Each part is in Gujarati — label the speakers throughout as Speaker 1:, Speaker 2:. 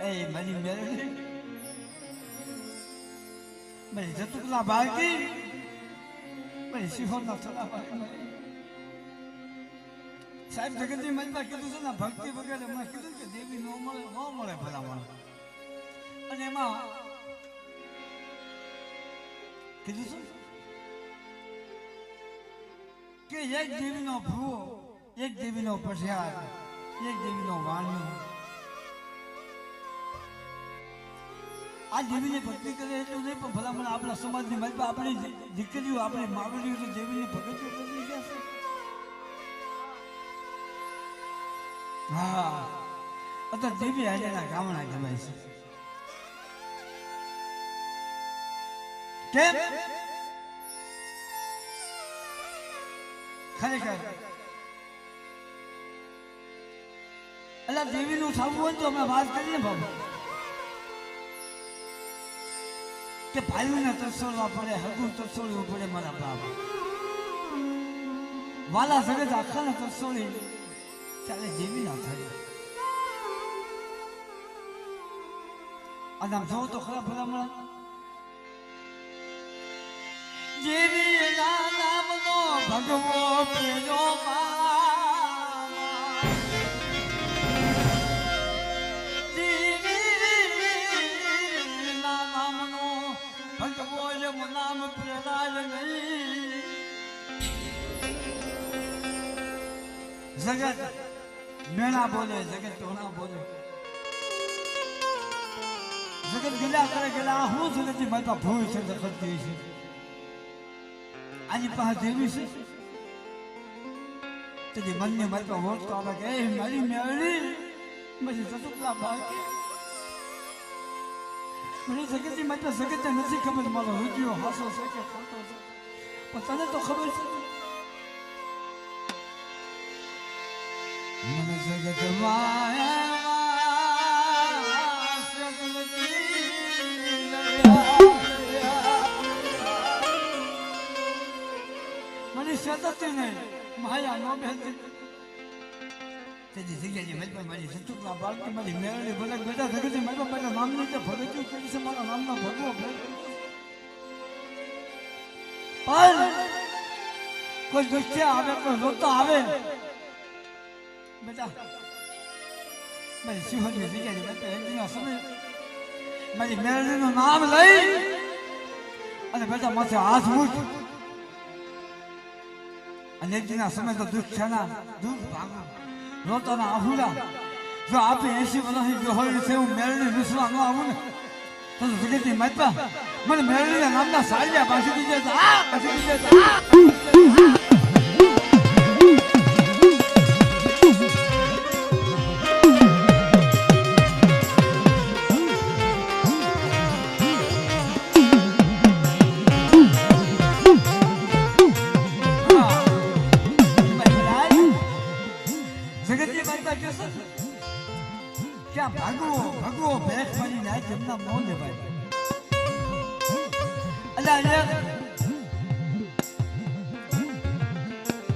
Speaker 1: Ey, maરી મેરડી મારી જતુકલા બાળકી મારી શિહોરના થોડા બાળકી સાહેબ જગતજી મનમાં કીધું છે ને ભક્તિ વગેરે મેં કીધું કે દેવી ન મળે ભલામણ અને એમાં કીધું છે કે એક દેવીનો ભૂવો એક દેવીનો પઠિયાર એક દેવીનો વાણિયો આ દેવીની ભક્તિ કરે એટલું નહીં પણ ભલામણ આપણા સમાજની મતલબ આપણી દીકરીઓ આપણી માવડીઓ તો દેવીની ભક્તિ કરી ગયા છે. હા અત્યારે દેવી હાજરના ગામડા ગમાય છે. કેમ ખરેખર એટલે દેવીનું થવું હોય તો અમે વાત કરીએ બાબા કે ભાઈઓને તરસોડવા પડે હગું તરસોડવું પડે મારા બાપ વાલા જગત આખાને તરસોડી ત્યારે જેવી ના થાય. અને આમ જોવો તો ખરા ભલામણ જેવી નામનો ભગવો પેલો નામ પ્રદાય નહીં. જગત મેણા બોલે જગત ટોણા બોલે જગત ગિલા કરે ગિલા હું જગતની માતા ભૂલ છે કરતી છે. આની પાસે દેવી છે તેની મનની માતા વોટ આવે કે એ મારી મેળી મારી સતુકલા બાકી મને જગતની માતા જગતને નથી ખબર મારો રૂપિયો હાસો છે કે ખોટો છે પણ તને તો ખબર છે. મને જગત મને સતત નહીં માયા નો બેસતી તેની જગ્યાની મતલબ મારી સતુકલા બાળકી મારી મેળવી ભલે બેટા જગતની મતલબ મારા નામની જે ભગત્યું કરી છે મારા નામનો ભગવો પણ કોઈ દુષ્ટ આવે કોઈ રોતો આવે બેટા મારી સિંહની જગ્યાની મતલબ એક દિનનો સમય મારી મેળવીનું નામ લઈ અને બેટા માથે હાથ મૂક અને એક દિનના સમય તો દુઃખ છે ના દુઃખ ભાગો રોતાના આહુડા જો આપે 80 વર્ષની જો હોય છે હું મેળવી વિશ્વા ન આવું ને તો જગતની માતા મને મેળવીના નામના સાળિયા પાછી દીધે પાછી દીધે. ભગવો ભેખ ફરી ના જમના મોં લેવાય. અલ્યા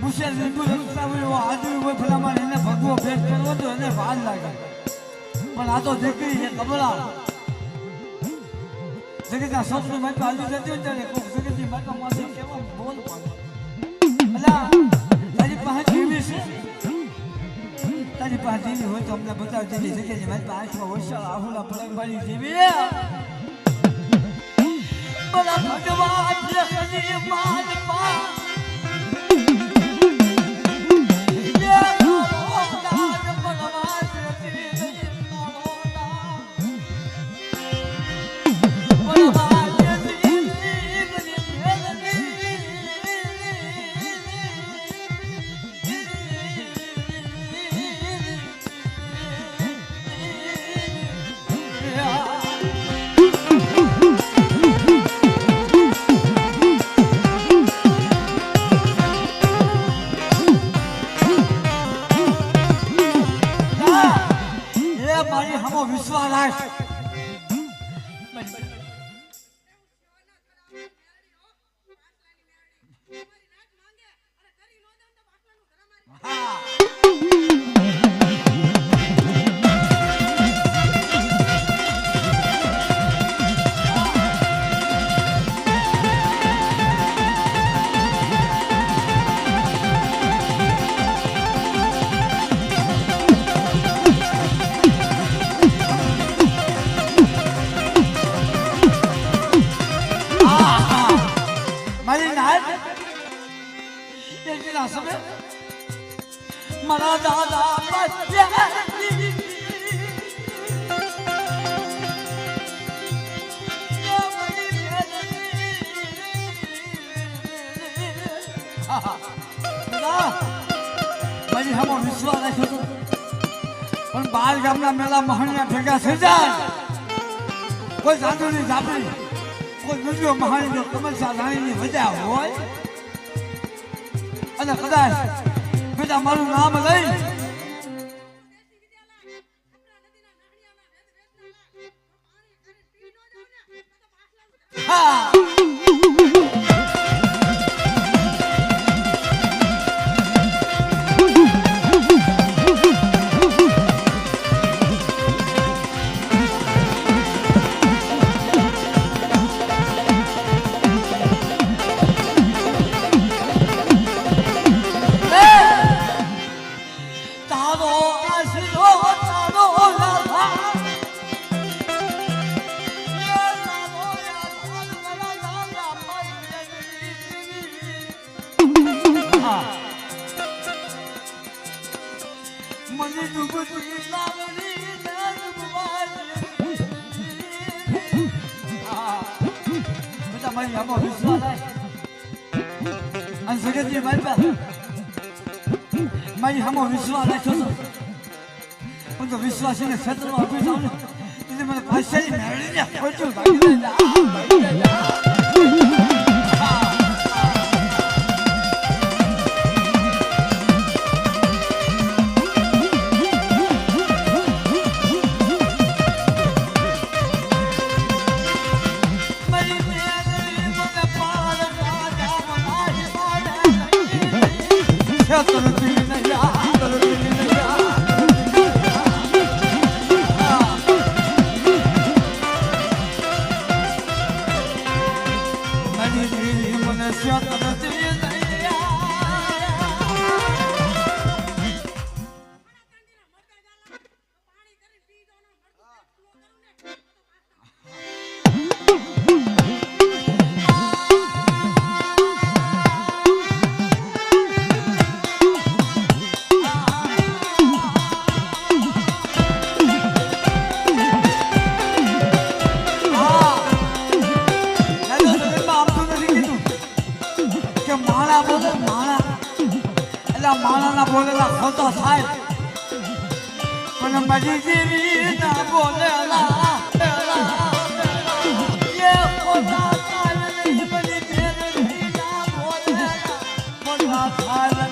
Speaker 1: મુશેલ લીંબુ રમતા હોય એવો આદમી હોય ભલામાં એને ભગવો ભેખ કરવો તો એને વાર લાગે પણ આ તો દીકરી છે કમળા જગતના સપનું માટે હાલી જતી હોય ત્યારે કોઈક જગતની માતામાંથી કેવા બોલ પડે. અલ્યા તારી પાસે જીવી છે તારી પાસે દેવી હોય તો અમને બતાવ દેવી જગ્યાની મારી પાસે આંખમાં વરસાદ આહુલા પલંગવાળી દેવી બોલા ભગવાન જગની માન પા મારી હમો વિશ્વાસ રાખ. મારા દાદા મારી હમો વિશ્વાસ રાખ્યો હતો પણ બાર ગામના મેળા મહાણિયા ભેગા થઈ જાય કોઈ સાંધુની ઝાપડી કોઈ બીજો મહાણીનો કમલસા રાણીની વજા હોય અને કદાચ બેટા મારું નામ લઈ હા મારી હમો વિશ્વાસ રાખ્યો હતો પણ તો વિશ્વાસીને ક્ષેત્રમાં આપી જાઉં ને એટલે મને ભાષાની મેળવીને ખોટું ભાગી માણાના બોલેલા ખોટા થાય પણ મરી જેવી ના બોલેલા એ ખોટા થાય નહીં મરી જેવી ના બોલેલા ખોટા થાય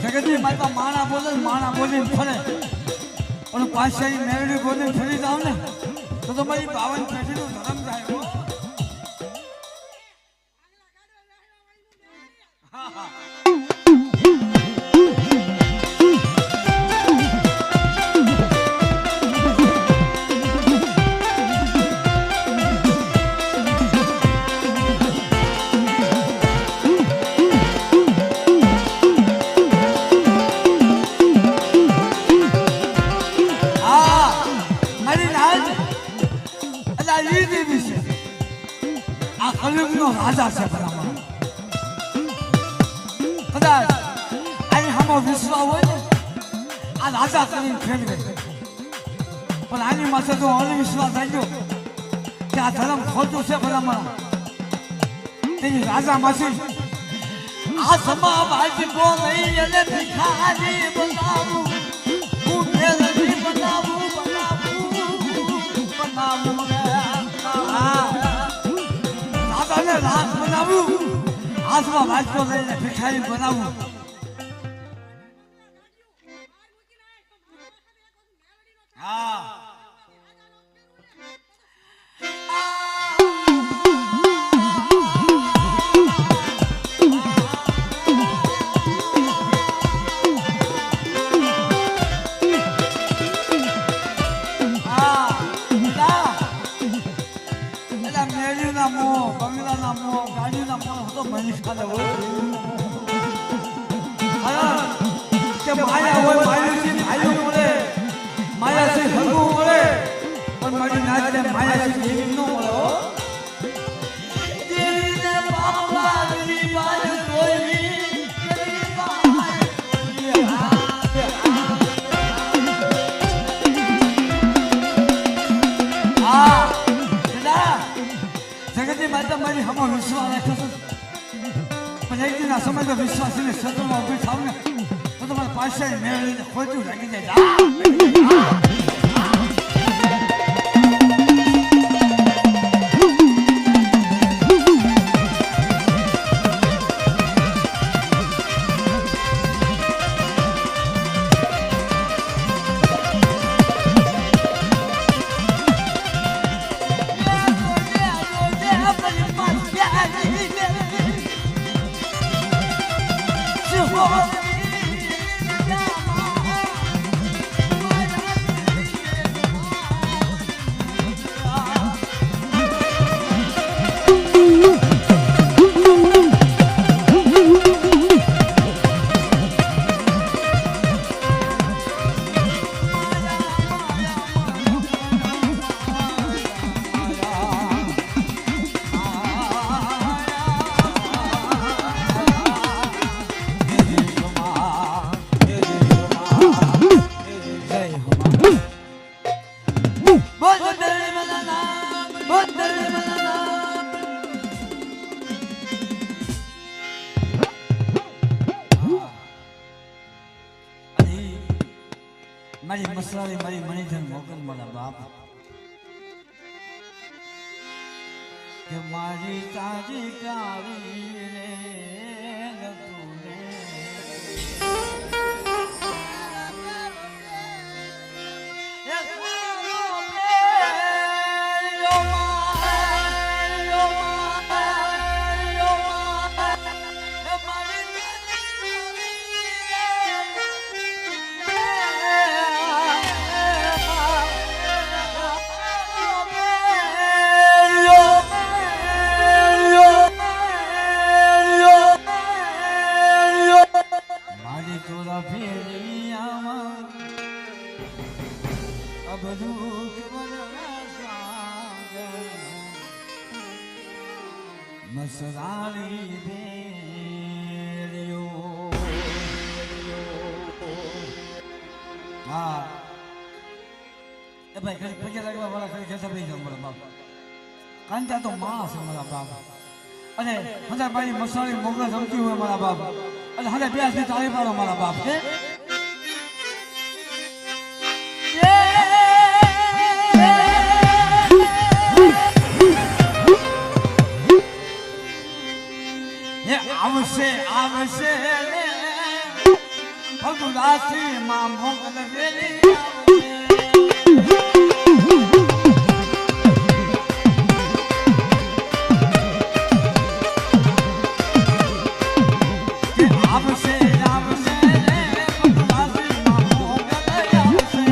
Speaker 1: જગતની માતા માણા બોલે ફરે પણ પાછાની મેળવી બોલે ફરી જાવ ને તો તમારી 52 પેઢીનું ધર્મ જાય. રાજા છે ભલામણ કદાચ આની હમો વિશ્વાસ હોય ને આ રાજા કરીને ફેરવે પણ આની માથે તો અવિશ્વાસ આવી ગયો કે આ ધર્મ ખોટું છે ભલામણ તેની રાજા માંથી આ સમા બાજકો નહીં અને ભિખારી બનાવું હું મેલડી બનાવું રાત બનાવું હાથમાં વાંચતો લઈને ભિખારી બનાવું કે માયા હોય માયાથી ભાઈઓ મળે માયાથી હરવું મળે પણ મારી નાચને માયાથી દેવી ન મળે હો દેવીને બાપા દેવી બાજુ જોઈ જગતની માતા મારી હમો વિશ્વાસ રાખ્યો છે પણ એક દિન આ સમય તો વિશ્વાસીને ક્ષેત્રમાં ઊભી થાવ ને તો તમારે પાસે મેળવીને ખોટું લાગી જાય મારી મસલારી મારી મણીધન મોકલ મારા બાપ કે મારી તાજી કાળી રે નતુને મસરારી બેરિયો હા એ ભાઈ ઘડી પગે લાગવા વાળા ઘડી જતા ભાઈ જાવ મારા બાપ કાંતા તો માં છે મારા બાપ અને હજાર મારી મસાલી મોગલ રમતી હોય મારા બાપ અને હવે બે હાથની તાળી પાડો મારા બાપ કે આવશે આવશે ભગુદાસી માં મોગલ વેલી આવશે આવશે ભગુદાસી માં મોગલ આવશે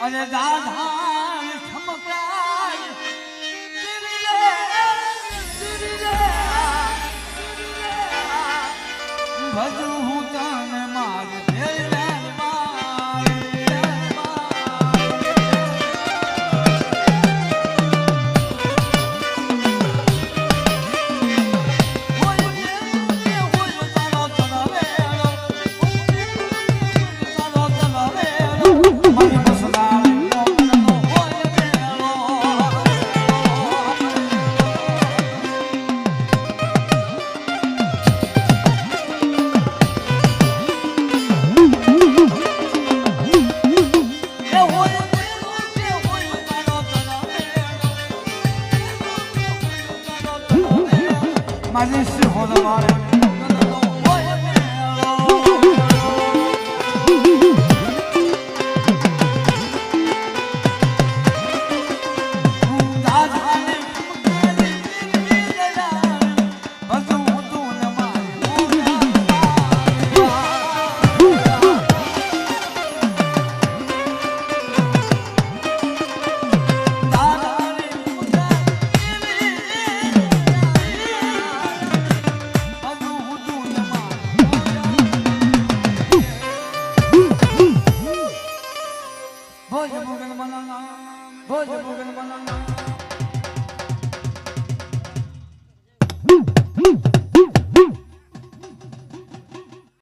Speaker 1: અરે દાદા ચમકાય ભજુ હું તને મારે મારી સિંહો